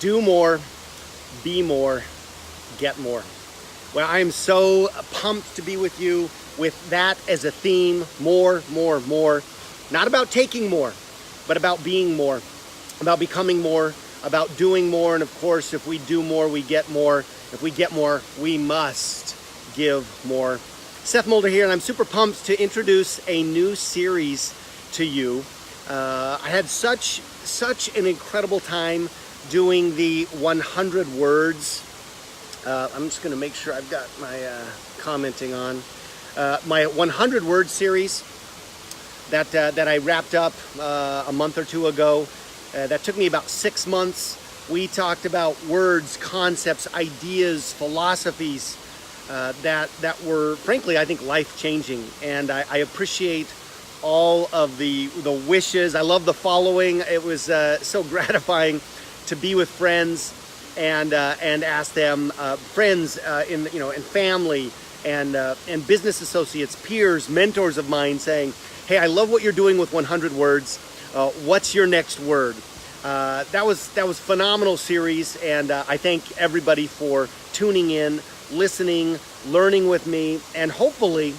do more, be more, get more. Well, I am so pumped to be with you with that as a theme. More, more, more. Not about taking more, but about being more, about becoming more, about doing more. And of course, if we do more, we get more. If we get more, we must give more. Seth Mulder here, and I'm super pumped to introduce a new series to you. I had such an incredible time doing the 100 words. I'm just going to make sure I've got my commenting on. My 100 word series that I wrapped up a month or two ago. That took me about 6 months. We talked about words, concepts, ideas, philosophies that were, frankly, I think life-changing. And I appreciate all of the wishes. I love the following. It was so gratifying to be with friends and ask them, friends and family and business associates, peers, mentors of mine, saying, "Hey, I love what you're doing with 100 words. What's your next word?" That was phenomenal series, and I thank everybody for tuning in, listening, learning with me, and hopefully,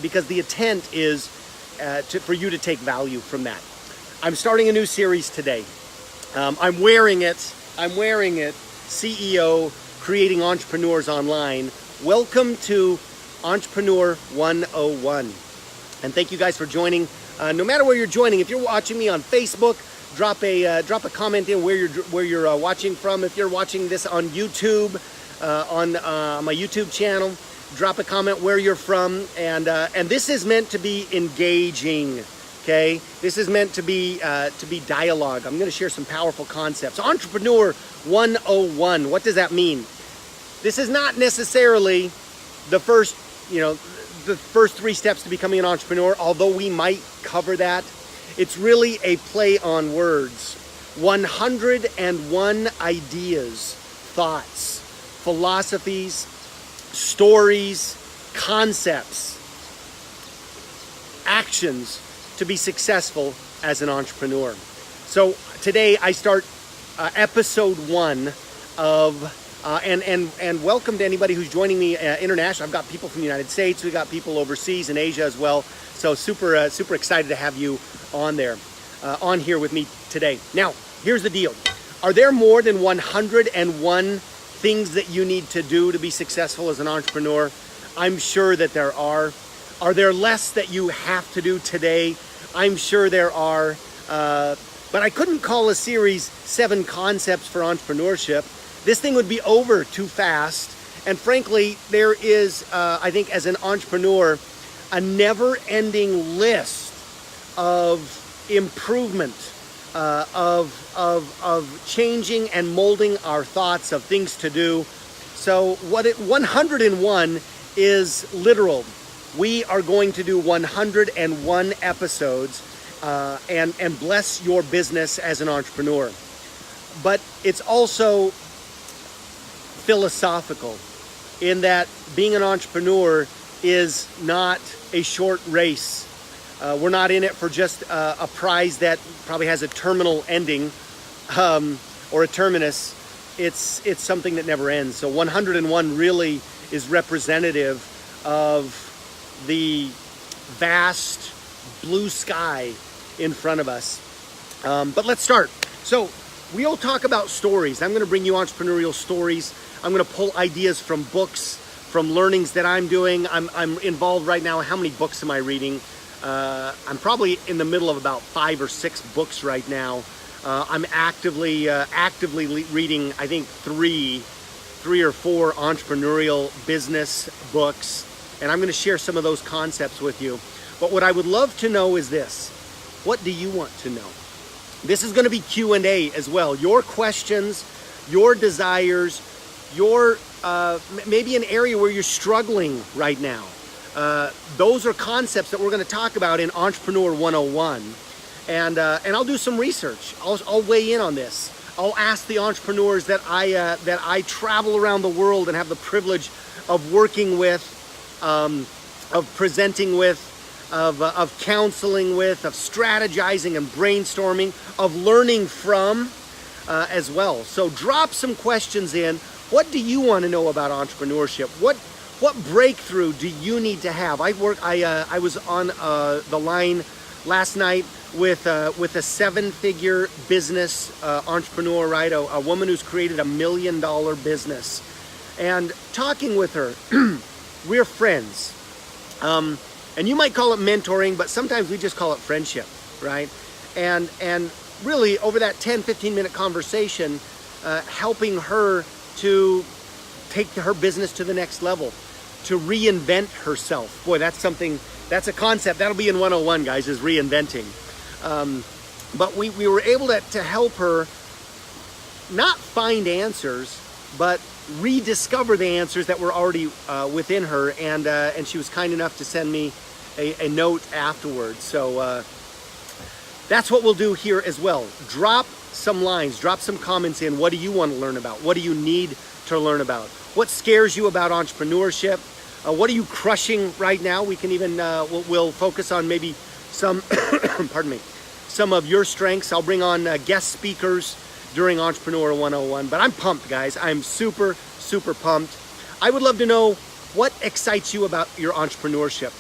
because the intent is for you to take value from that. I'm starting a new series today. I'm wearing it. CEO, Creating Entrepreneurs Online. Welcome to Entrepreneur 101. And thank you guys for joining. No matter where you're joining, if you're watching me on Facebook, drop a comment in where you're watching from. If you're watching this on YouTube, on my YouTube channel, drop a comment where you're from. And this is meant to be engaging. Okay, this is meant to be dialogue. I'm going to share some powerful concepts. Entrepreneur 101. What does that mean? This is not necessarily the first 3 steps to becoming an entrepreneur, although we might cover that. It's really a play on words. 101 ideas, thoughts, philosophies, stories, concepts, actions to be successful as an entrepreneur. So today I start episode 1 of and welcome to anybody who's joining me international. I've got people from the United States, we've got people overseas in Asia as well. So super excited to have you on here with me today. Now, here's the deal. Are there more than 101 things that you need to do to be successful as an entrepreneur? I'm sure that there are. Are there less that you have to do today? I'm sure there are. But I couldn't call a series 7 Concepts for Entrepreneurship. This thing would be over too fast. And frankly, there is, I think, as an entrepreneur, a never-ending list of improvement, of changing and molding our thoughts of things to do. So 101 is literal. We are going to do 101 episodes and bless your business as an entrepreneur. But it's also philosophical in that being an entrepreneur is not a short race. We're not in it for just a prize that probably has a terminal ending or a terminus. It's something that never ends. So 101 really is representative of the vast blue sky in front of us. But let's start. So we'll talk about stories. I'm going to bring you entrepreneurial stories. I'm going to pull ideas from books, from learnings that I'm doing. I'm involved right now. How many books am I reading? I'm probably in the middle of about 5 or 6 books right now. I'm actively reading, I think, three or 4 entrepreneurial business books. And I'm going to share some of those concepts with you. But what I would love to know is this. What do you want to know? This is going to be Q&A as well. Your questions, your desires, your maybe an area where you're struggling right now. Those are concepts that we're going to talk about in Entrepreneur 101. And I'll do some research. I'll weigh in on this. I'll ask the entrepreneurs that I travel around the world and have the privilege of working with, of presenting with, of counseling with, of strategizing and brainstorming, of learning from. as well. So drop some questions in. What do you want to know about entrepreneurship? What breakthrough do you need to have? I was on the line last night with a 7-figure business entrepreneur, right? A woman who's created $1 million business, and talking with her. We're friends, and you might call it mentoring, but sometimes we just call it friendship, right? And really over that 10-15 minute conversation, helping her to take her business to the next level, to reinvent herself. Boy, that's a concept that'll be in 101, guys, is reinventing. But we were able to help her not find answers, but rediscover the answers that were already within her, and she was kind enough to send me a note afterwards. So that's what we'll do here as well. Drop some lines, drop some comments in. What do you want to learn about? What do you need to learn about? What scares you about entrepreneurship? What are you crushing right now? We can even we'll focus on maybe some pardon me, some of your strengths. I'll bring on guest speakers during Entrepreneur 101, but I'm pumped, guys. I'm super pumped. I would love to know what excites you about your entrepreneurship.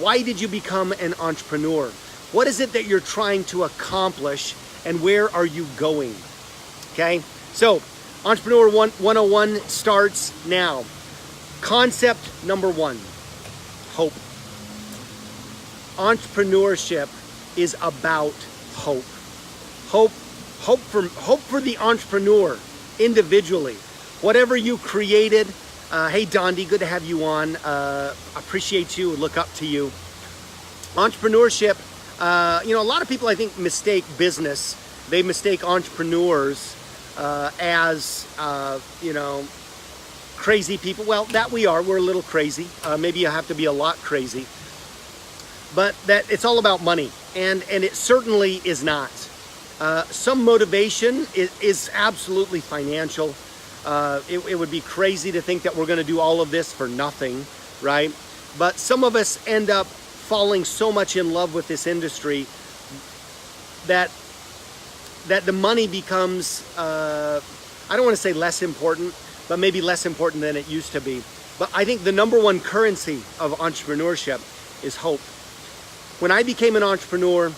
Why did you become an entrepreneur? What is it that you're trying to accomplish, and where are you going? Okay, so Entrepreneur 101 starts now. Concept number 1, hope. Entrepreneurship is about hope. Hope for the entrepreneur individually. Whatever you created. Hey, Dondi, good to have you on. Appreciate you, look up to you. Entrepreneurship, a lot of people, I think, mistake business. They mistake entrepreneurs as, crazy people. Well, that we are. We're a little crazy. Maybe you have to be a lot crazy. But that it's all about money, and it certainly is not. Some motivation is absolutely financial. It would be crazy to think that we're going to do all of this for nothing, right? But some of us end up falling so much in love with this industry that the money becomes, I don't want to say less important, but maybe less important than it used to be. But I think the number one currency of entrepreneurship is hope. When I became an entrepreneur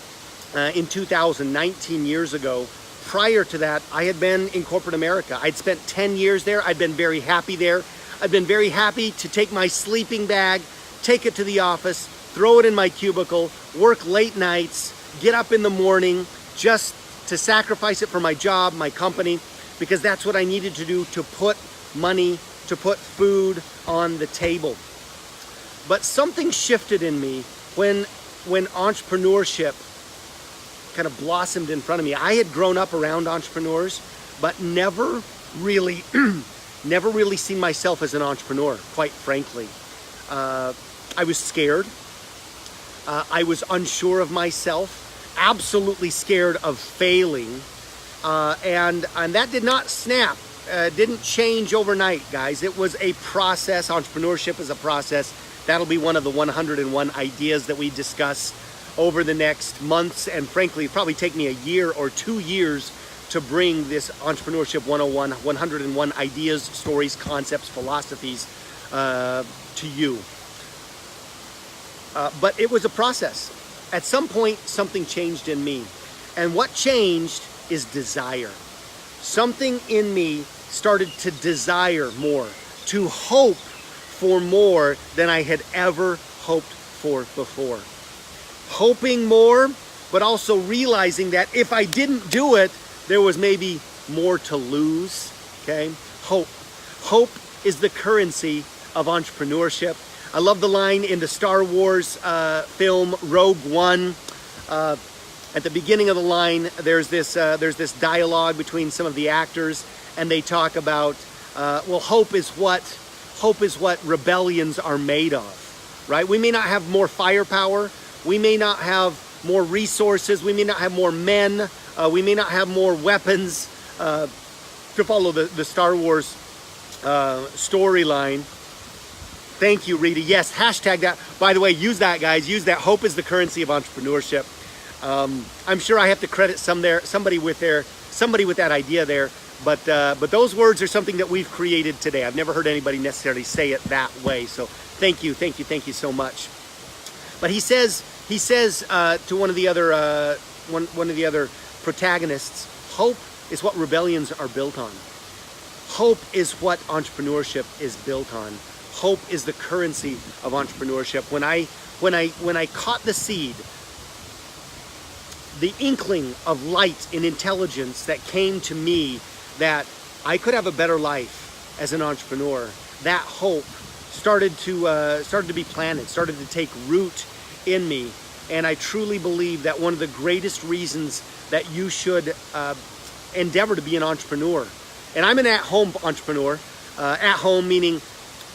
in 2019 years ago, prior to that, I had been in corporate America. I'd spent 10 years there. I'd been very happy there. I'd been very happy to take my sleeping bag, take it to the office, throw it in my cubicle, work late nights, get up in the morning, just to sacrifice it for my job, my company, because that's what I needed to do to put money, to put food on the table. But something shifted in me when entrepreneurship kind of blossomed in front of me. I had grown up around entrepreneurs, but never really seen myself as an entrepreneur, quite frankly. I was scared. I was unsure of myself, absolutely scared of failing. And that did not snap, didn't change overnight, guys. It was a process. Entrepreneurship is a process. That'll be one of the 101 ideas that we discuss over the next months, and frankly, it'll probably take me a year or 2 years to bring this Entrepreneurship 101, 101 ideas, stories, concepts, philosophies to you. But it was a process. At some point, something changed in me. And what changed is desire. Something in me started to desire more, to hope for more than I had ever hoped for before. Hoping more, but also realizing that if I didn't do it, there was maybe more to lose, okay? Hope. Hope is the currency of entrepreneurship. I love the line in the Star Wars film Rogue One. At the beginning of the line, there's this dialogue between some of the actors, and they talk about, hope is what rebellions are made of, right? We may not have more firepower, we may not have more resources, we may not have more men, we may not have more weapons to follow the Star Wars storyline. Thank you, Rita. Yes, hashtag that. By the way, use that, guys. Use that. Hope is the currency of entrepreneurship. I'm sure I have to credit somebody with their somebody with that idea there. But those words are something that we've created today. I've never heard anybody necessarily say it that way. So thank you so much. But he says to one of the other protagonists, hope is what rebellions are built on. Hope is what entrepreneurship is built on. Hope is the currency of entrepreneurship. When I caught the seed, the inkling of light and intelligence that came to me that I could have a better life as an entrepreneur, that hope started to be planted, started to take root in me. And I truly believe that one of the greatest reasons that you should endeavor to be an entrepreneur, and I'm an at-home entrepreneur, at home meaning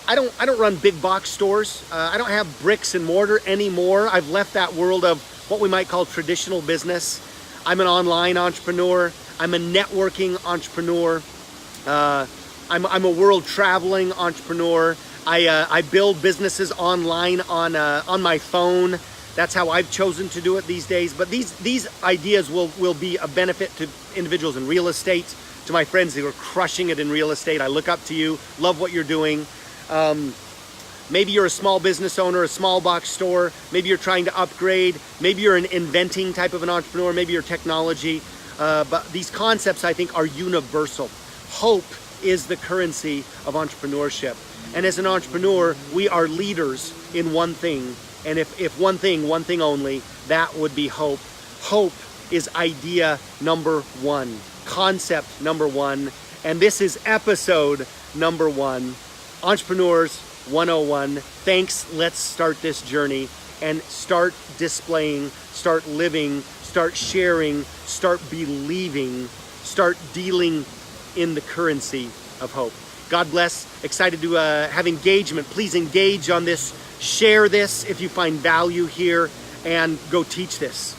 I don't run big box stores. I don't have bricks and mortar anymore. I've left that world of what we might call traditional business. I'm an online entrepreneur. I'm a networking entrepreneur. I'm a world traveling entrepreneur. I build businesses online on my phone. That's how I've chosen to do it these days. But these ideas will be a benefit to individuals in real estate, to my friends who are crushing it in real estate. I look up to you, love what you're doing. Maybe you're a small business owner, a small box store. Maybe you're trying to upgrade. Maybe you're an inventing type of an entrepreneur. Maybe you're technology. But these concepts, I think, are universal. Hope is the currency of entrepreneurship. And as an entrepreneur, we are leaders in one thing. And if one thing only, that would be hope. Hope is idea number one, concept number one. And this is episode number one, Entrepreneurs 101. Thanks. Let's start this journey and start displaying, start living, start sharing, start believing, start dealing in the currency of hope. God bless. Excited to have engagement. Please engage on this. Share this if you find value here, and go teach this.